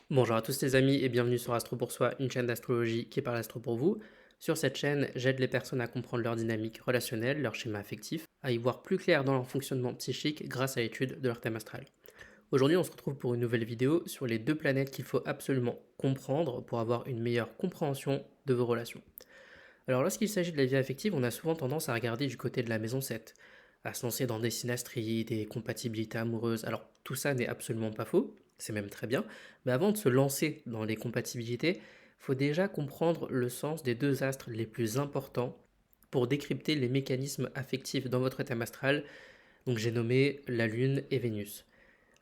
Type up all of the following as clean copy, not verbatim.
Bonjour à tous les amis et bienvenue sur Astro pour Soi, une chaîne d'astrologie qui parle astro pour vous. Sur cette chaîne, j'aide les personnes à comprendre leur dynamique relationnelle, leur schéma affectif, à y voir plus clair dans leur fonctionnement psychique grâce à l'étude de leur thème astral. Aujourd'hui, on se retrouve pour une nouvelle vidéo sur les deux planètes qu'il faut absolument comprendre pour avoir une meilleure compréhension de vos relations. Alors lorsqu'il s'agit de la vie affective, on a souvent tendance à regarder du côté de la maison 7, à se lancer dans des synastries, des compatibilités amoureuses. Alors tout ça n'est absolument pas faux, c'est même très bien, mais avant de se lancer dans les compatibilités, il faut déjà comprendre le sens des deux astres les plus importants pour décrypter les mécanismes affectifs dans votre thème astral, donc j'ai nommé la Lune et Vénus.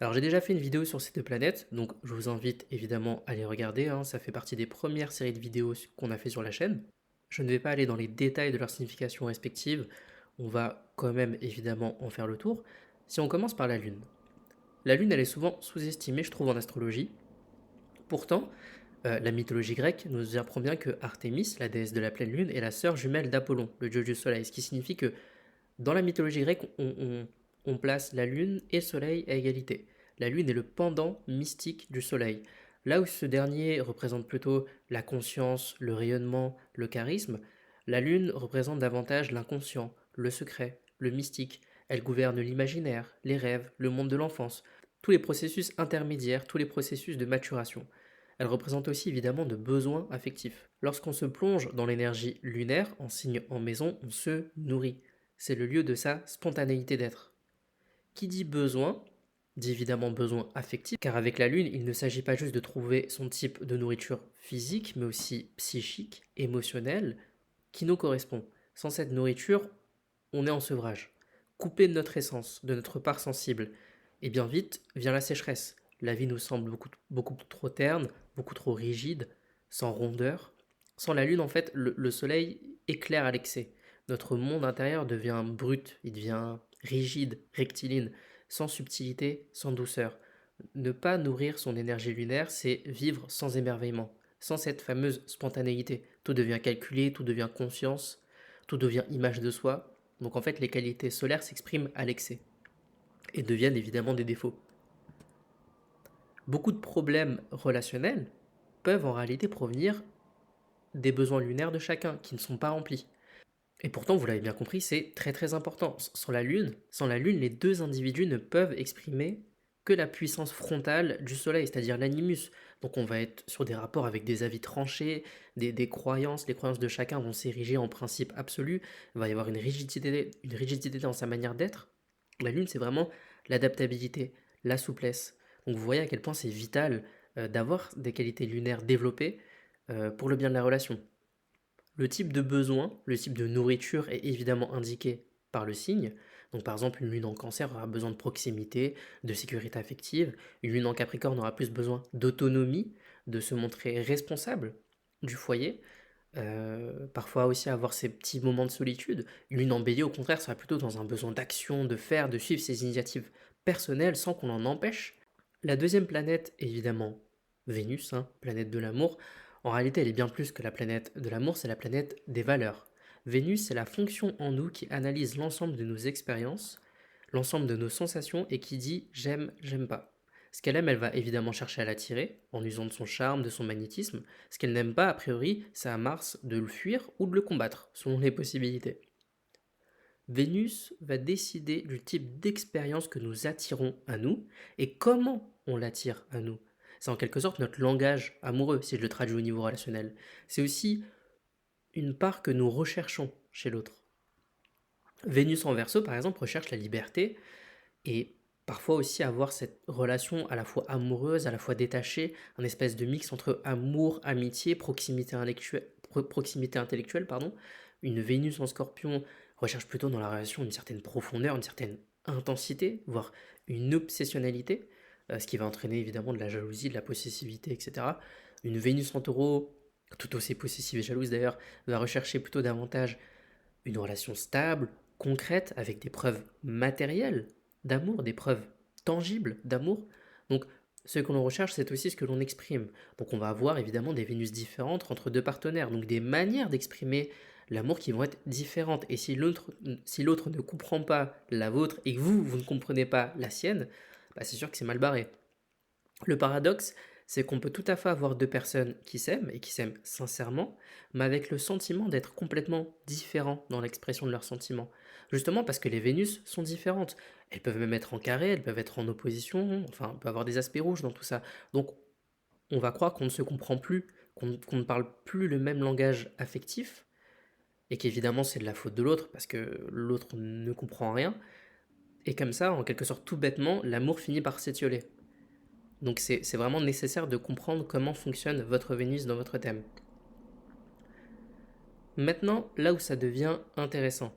Alors j'ai déjà fait une vidéo sur ces deux planètes, donc je vous invite évidemment à les regarder, hein, ça fait partie des premières séries de vidéos qu'on a fait sur la chaîne. Je ne vais pas aller dans les détails de leur signification respective, on va quand même évidemment en faire le tour. Si on commence par la Lune. La Lune, elle est souvent sous-estimée, je trouve, en astrologie. Pourtant, la mythologie grecque nous apprend bien que Artémis, la déesse de la pleine Lune, est la sœur jumelle d'Apollon, le dieu du soleil, ce qui signifie que dans la mythologie grecque, on place la Lune et le Soleil à égalité. La Lune est le pendant mystique du Soleil. Là où ce dernier représente plutôt la conscience, le rayonnement, le charisme, la Lune représente davantage l'inconscient, le secret, le mystique. Elle gouverne l'imaginaire, les rêves, le monde de l'enfance, tous les processus intermédiaires, tous les processus de maturation. Elle représente aussi évidemment de besoins affectifs. Lorsqu'on se plonge dans l'énergie lunaire, en signe en maison, on se nourrit. C'est le lieu de sa spontanéité d'être. Qui dit besoin, dit évidemment besoin affectif, car avec la Lune, il ne s'agit pas juste de trouver son type de nourriture physique, mais aussi psychique, émotionnelle, qui nous correspond. Sans cette nourriture, on est en sevrage, coupé de notre essence, de notre part sensible. Et bien vite vient la sécheresse. La vie nous semble beaucoup trop terne, beaucoup trop rigide, sans rondeur. Sans la Lune, en fait, le Soleil éclaire à l'excès. Notre monde intérieur devient brut, il devient rigide, rectiligne, sans subtilité, sans douceur. Ne pas nourrir son énergie lunaire, c'est vivre sans émerveillement, sans cette fameuse spontanéité. Tout devient calculé, tout devient conscience, tout devient image de soi. Donc en fait, les qualités solaires s'expriment à l'excès et deviennent évidemment des défauts. Beaucoup de problèmes relationnels peuvent en réalité provenir des besoins lunaires de chacun qui ne sont pas remplis. Et pourtant, vous l'avez bien compris, c'est très très important. Sans la Lune, les deux individus ne peuvent exprimer que la puissance frontale du Soleil, c'est-à-dire l'animus. Donc on va être sur des rapports avec des avis tranchés, des croyances. Les croyances de chacun vont s'ériger en principe absolu. Il va y avoir une rigidité dans sa manière d'être. La Lune, c'est vraiment l'adaptabilité, la souplesse. Donc vous voyez à quel point c'est vital d'avoir des qualités lunaires développées pour le bien de la relation. Le type de besoin, le type de nourriture est évidemment indiqué par le signe. Donc par exemple, une lune en cancer aura besoin de proximité, de sécurité affective. Une lune en capricorne aura plus besoin d'autonomie, de se montrer responsable du foyer. Parfois aussi avoir ces petits moments de solitude. Une lune en bélier, au contraire, sera plutôt dans un besoin d'action, de faire, de suivre ses initiatives personnelles sans qu'on en empêche. La deuxième planète, évidemment, Vénus, hein, planète de l'amour. En réalité, elle est bien plus que la planète de l'amour, c'est la planète des valeurs. Vénus, c'est la fonction en nous qui analyse l'ensemble de nos expériences, l'ensemble de nos sensations et qui dit j'aime, j'aime pas. Ce qu'elle aime, elle va évidemment chercher à l'attirer en usant de son charme, de son magnétisme. Ce qu'elle n'aime pas, a priori, c'est à Mars de le fuir ou de le combattre, selon les possibilités. Vénus va décider du type d'expérience que nous attirons à nous et comment on l'attire à nous. C'est en quelque sorte notre langage amoureux, si je le traduis au niveau relationnel. C'est aussi une part que nous recherchons chez l'autre. Vénus en Verseau, par exemple, recherche la liberté et parfois aussi avoir cette relation à la fois amoureuse, à la fois détachée, un espèce de mix entre amour, amitié, proximité intellectuelle, pardon. Une Vénus en Scorpion recherche plutôt dans la relation une certaine profondeur, une certaine intensité, voire une obsessionnalité, ce qui va entraîner évidemment de la jalousie, de la possessivité, etc. Une Vénus en Taureau, tout aussi possessive et jalouse d'ailleurs, va rechercher plutôt davantage une relation stable, concrète, avec des preuves matérielles d'amour, des preuves tangibles d'amour. Donc, ce que l'on recherche, c'est aussi ce que l'on exprime. Donc, on va avoir évidemment des Vénus différentes entre deux partenaires, donc des manières d'exprimer l'amour qui vont être différentes. Et si l'autre ne comprend pas la vôtre et que vous ne comprenez pas la sienne, bah, c'est sûr que c'est mal barré. Le paradoxe, C'est qu'on peut tout à fait avoir deux personnes qui s'aiment et qui s'aiment sincèrement, mais avec le sentiment d'être complètement différents dans l'expression de leurs sentiments. Justement parce que les Vénus sont différentes. Elles peuvent même être en carré, elles peuvent être en opposition, enfin, on peut avoir des aspects rouges dans tout ça. Donc, on va croire qu'on ne se comprend plus, qu'on ne parle plus le même langage affectif, et qu'évidemment c'est de la faute de l'autre, parce que l'autre ne comprend rien. Et comme ça, en quelque sorte, tout bêtement, l'amour finit par s'étioler. Donc c'est vraiment nécessaire de comprendre comment fonctionne votre Vénus dans votre thème. Maintenant, là où ça devient intéressant.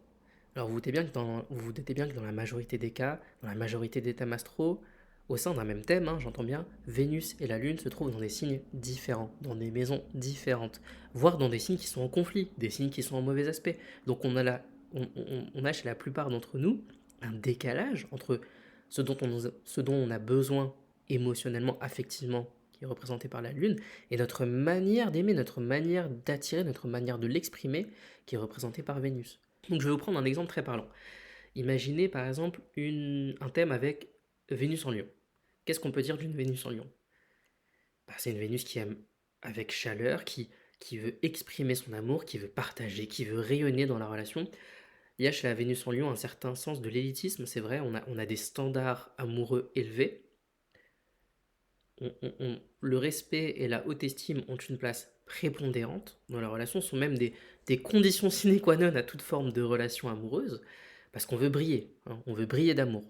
Alors vous vous doutez bien que dans la majorité des cas, dans la majorité des thèmes astro, au sein d'un même thème, hein, j'entends bien, Vénus et la Lune se trouvent dans des signes différents, dans des maisons différentes, voire dans des signes qui sont en conflit, des signes qui sont en mauvais aspect. Donc on a chez la plupart d'entre nous un décalage entre ce dont on a besoin émotionnellement, affectivement, qui est représenté par la Lune, et notre manière d'aimer, notre manière d'attirer, notre manière de l'exprimer, qui est représentée par Vénus. Donc je vais vous prendre un exemple très parlant. Imaginez par exemple un thème avec Vénus en Lion. Qu'est-ce qu'on peut dire d'une Vénus en Lion? C'est une Vénus qui aime avec chaleur, qui veut exprimer son amour, qui veut partager, qui veut rayonner dans la relation. Il y a chez la Vénus en Lion un certain sens de l'élitisme, c'est vrai, on a des standards amoureux élevés. Le respect et la haute estime ont une place prépondérante dans la relation, sont même des conditions sine qua non à toute forme de relation amoureuse, parce qu'on veut briller, hein, on veut briller d'amour.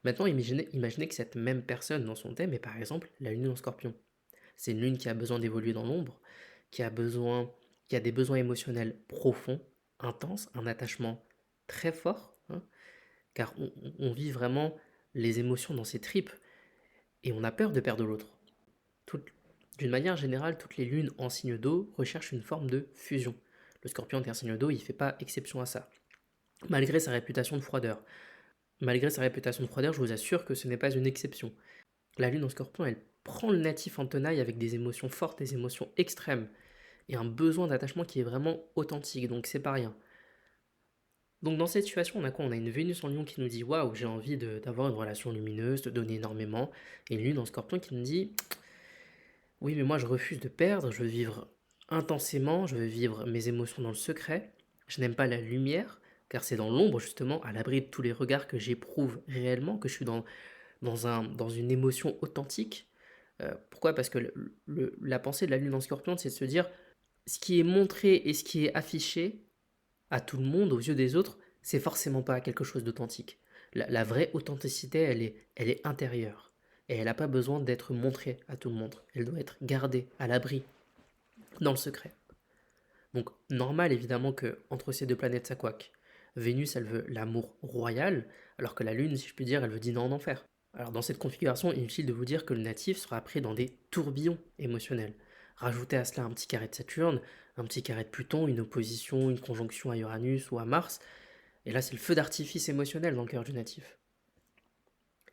Maintenant, imaginez que cette même personne dans son thème est par exemple la lune en scorpion. C'est une lune qui a besoin d'évoluer dans l'ombre, qui a des besoins émotionnels profonds, intenses, un attachement très fort, hein, car on vit vraiment les émotions dans ses tripes, et on a peur de perdre l'autre. D'une manière générale, toutes les lunes en signe d'eau recherchent une forme de fusion. Le scorpion est un signe d'eau, il ne fait pas exception à ça. Malgré sa réputation de froideur. Malgré sa réputation de froideur, je vous assure que ce n'est pas une exception. La lune en scorpion, elle prend le natif en tenaille avec des émotions fortes, des émotions extrêmes, et un besoin d'attachement qui est vraiment authentique, donc c'est pas rien. Donc dans cette situation, on a quoi? On a une Vénus en Lion qui nous dit waouh, j'ai envie d'avoir une relation lumineuse, de donner énormément, et une lune en scorpion qui nous dit oui, mais moi je refuse de perdre, je veux vivre intensément, je veux vivre mes émotions dans le secret, je n'aime pas la lumière, car c'est dans l'ombre justement, à l'abri de tous les regards que j'éprouve réellement, que je suis dans une émotion authentique. Pourquoi? Parce que la pensée de la lune en scorpion, c'est de se dire, ce qui est montré et ce qui est affiché à tout le monde, aux yeux des autres, c'est forcément pas quelque chose d'authentique. La vraie authenticité, elle est intérieure. Et elle n'a pas besoin d'être montrée à tout le monde. Elle doit être gardée à l'abri, dans le secret. Donc, normal évidemment que entre ces deux planètes ça couaque. Vénus, elle veut l'amour royal, alors que la Lune, si je puis dire, elle veut dîner en enfer. Alors, dans cette configuration, inutile de vous dire que le natif sera pris dans des tourbillons émotionnels. Rajoutez à cela un petit carré de Saturne, un petit carré de Pluton, une opposition, une conjonction à Uranus ou à Mars, et là c'est le feu d'artifice émotionnel dans le cœur du natif.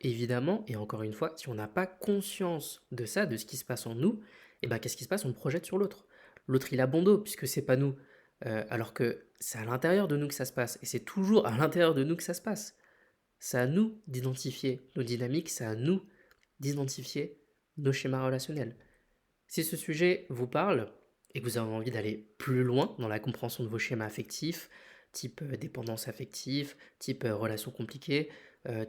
Évidemment, et encore une fois, si on n'a pas conscience de ça, de ce qui se passe en nous, et ben qu'est-ce qui se passe? On le projette sur l'autre. L'autre il a bon dos puisque c'est pas nous. Alors que c'est à l'intérieur de nous que ça se passe, et c'est toujours à l'intérieur de nous que ça se passe. C'est à nous d'identifier nos dynamiques, c'est à nous d'identifier nos schémas relationnels. Si ce sujet vous parle et que vous avez envie d'aller plus loin dans la compréhension de vos schémas affectifs, type dépendance affective, type relations compliquées,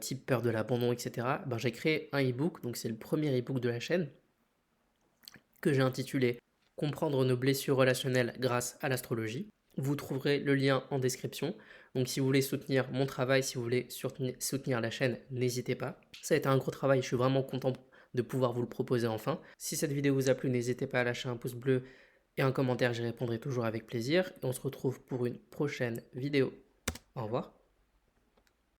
type peur de l'abandon, etc., ben j'ai créé un e-book, donc c'est le premier e-book de la chaîne, que j'ai intitulé Comprendre nos blessures relationnelles grâce à l'astrologie. Vous trouverez le lien en description. Donc si vous voulez soutenir mon travail, si vous voulez soutenir la chaîne, n'hésitez pas. Ça a été un gros travail, je suis vraiment content de pouvoir vous le proposer enfin. Si cette vidéo vous a plu, n'hésitez pas à lâcher un pouce bleu et un commentaire, j'y répondrai toujours avec plaisir. Et on se retrouve pour une prochaine vidéo. Au revoir.